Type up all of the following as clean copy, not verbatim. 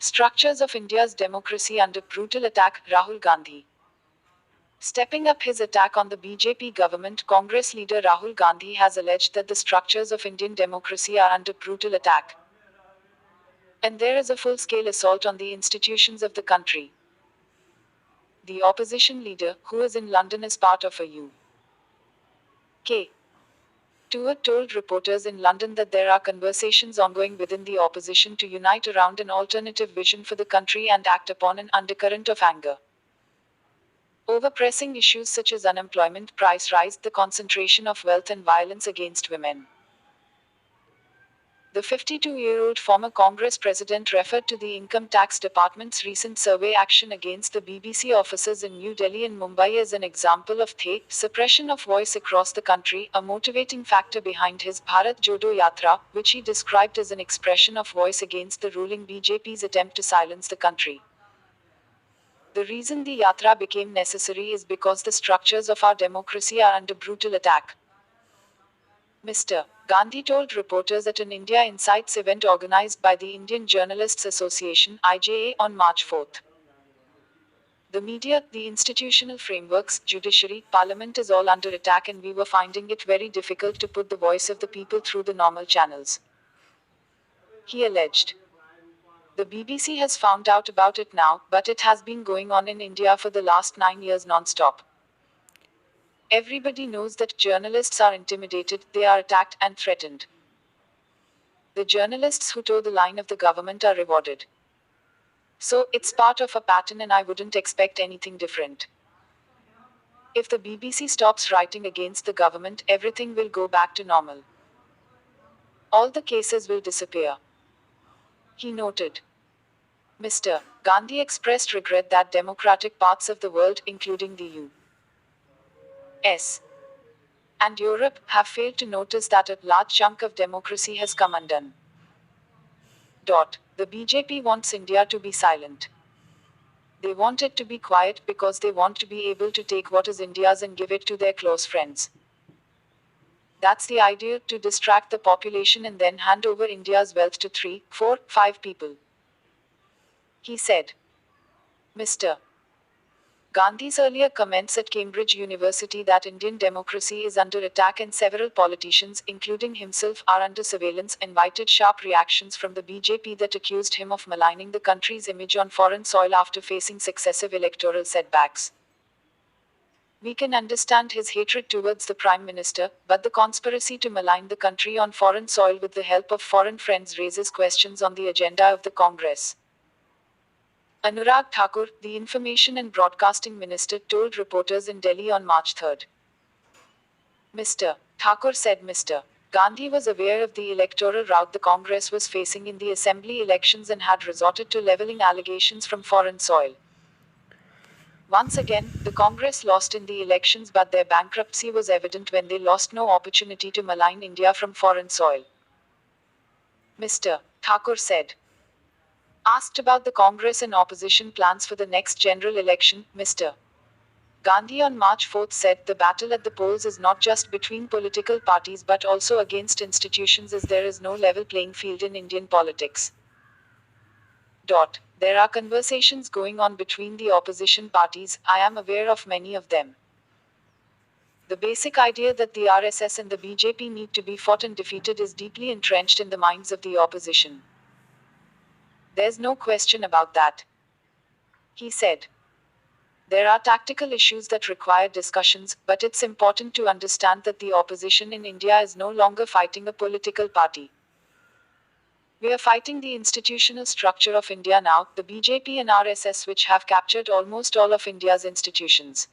Structures of India's democracy under brutal attack, Rahul Gandhi. Stepping up his attack on the BJP government, Congress leader Rahul Gandhi has alleged that the structures of Indian democracy are under brutal attack. And there is a full scale assault on the institutions of the country. The opposition leader, who is in London as part of a UK tour, told reporters in London that there are conversations ongoing within the opposition to unite around an alternative vision for the country and act upon an undercurrent of anger over pressing issues such as unemployment, price rise, the concentration of wealth, and violence against women. The 52-year-old former Congress president referred to the Income Tax Department's recent survey action against the BBC offices in New Delhi and Mumbai as an example of the suppression of voice across the country, a motivating factor behind his Bharat Jodo Yatra, which he described as an expression of voice against the ruling BJP's attempt to silence the country. The reason the yatra became necessary is because the structures of our democracy are under brutal attack. Mr. Gandhi told reporters at an India Insights event organized by the Indian Journalists Association (IJA) on March 4. The media, the institutional frameworks, judiciary, parliament is all under attack, and we were finding it very difficult to put the voice of the people through the normal channels, he alleged. The BBC has found out about it now, but it has been going on in India for the last 9 years non-stop. Everybody knows that journalists are intimidated, they are attacked and threatened. The journalists who toe the line of the government are rewarded. So, it's part of a pattern, and I wouldn't expect anything different. If the BBC stops writing against the government, everything will go back to normal. All the cases will disappear, he noted. Mr. Gandhi expressed regret that democratic parts of the world, including the US and Europe, have failed to notice that a large chunk of democracy has come undone. The BJP wants India to be silent. They want it to be quiet because they want to be able to take what is India's and give it to their close friends. That's the idea, to distract the population and then hand over India's wealth to 3, 4, 5 people, he said. Mr. Gandhi's earlier comments at Cambridge University that Indian democracy is under attack and several politicians, including himself, are under surveillance, invited sharp reactions from the BJP that accused him of maligning the country's image on foreign soil after facing successive electoral setbacks. We can understand his hatred towards the Prime Minister, but the conspiracy to malign the country on foreign soil with the help of foreign friends raises questions on the agenda of the Congress. Anurag Thakur, the Information and Broadcasting Minister, told reporters in Delhi on March 3. Mr. Thakur said Mr. Gandhi was aware of the electoral rout the Congress was facing in the assembly elections and had resorted to levelling allegations from foreign soil. Once again, the Congress lost in the elections, but their bankruptcy was evident when they lost no opportunity to malign India from foreign soil, Mr. Thakur said. Asked about the Congress and opposition plans for the next general election, Mr. Gandhi on March 4 said the battle at the polls is not just between political parties but also against institutions, as there is no level playing field in Indian politics. There are conversations going on between the opposition parties, I am aware of many of them. The basic idea that the RSS and the BJP need to be fought and defeated is deeply entrenched in the minds of the opposition. There's no question about that, he said. There are tactical issues that require discussions, but it's important to understand that the opposition in India is no longer fighting a political party. We are fighting the institutional structure of India now, the BJP and RSS, which have captured almost all of India's institutions.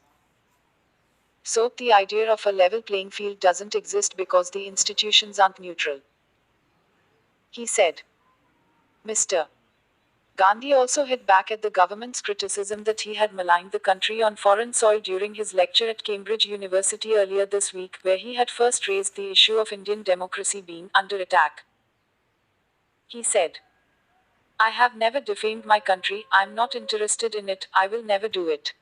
So, the idea of a level playing field doesn't exist because the institutions aren't neutral, he said. Mr. Gandhi also hit back at the government's criticism that he had maligned the country on foreign soil during his lecture at Cambridge University earlier this week, where he had first raised the issue of Indian democracy being under attack. He said, I have never defamed my country, I'm not interested in it, I will never do it.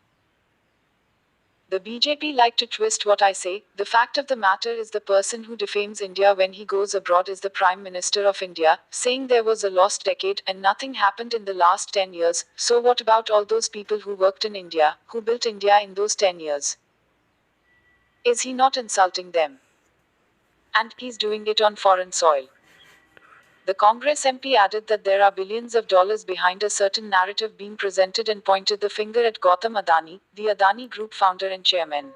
The BJP like to twist what I say. The fact of the matter is the person who defames India when he goes abroad is the Prime Minister of India, saying there was a lost decade and nothing happened in the last 10 years. So what about all those people who worked in India, who built India in those 10 years? Is he not insulting them? And he's doing it on foreign soil. The Congress MP added that there are billions of dollars behind a certain narrative being presented and pointed the finger at Gautam Adani, the Adani Group founder and chairman.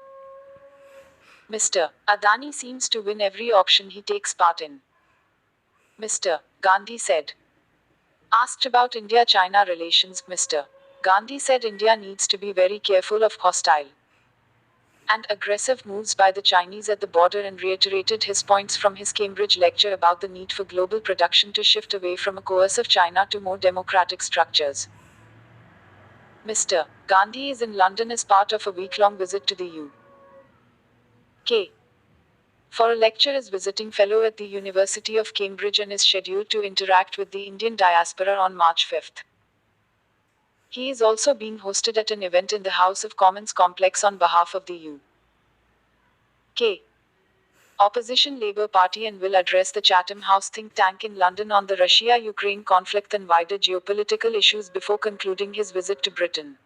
Mr. Adani seems to win every auction he takes part in, Mr. Gandhi said. Asked about India-China relations, Mr. Gandhi said India needs to be very careful of hostile and aggressive moves by the Chinese at the border and reiterated his points from his Cambridge lecture about the need for global production to shift away from a coercive China to more democratic structures. Mr. Gandhi is in London as part of a week-long visit to the UK for a lecture as visiting fellow at the University of Cambridge and is scheduled to interact with the Indian diaspora on March 5th. He is also being hosted at an event in the House of Commons complex on behalf of the UK opposition Labour Party and will address the Chatham House think tank in London on the Russia-Ukraine conflict and wider geopolitical issues before concluding his visit to Britain.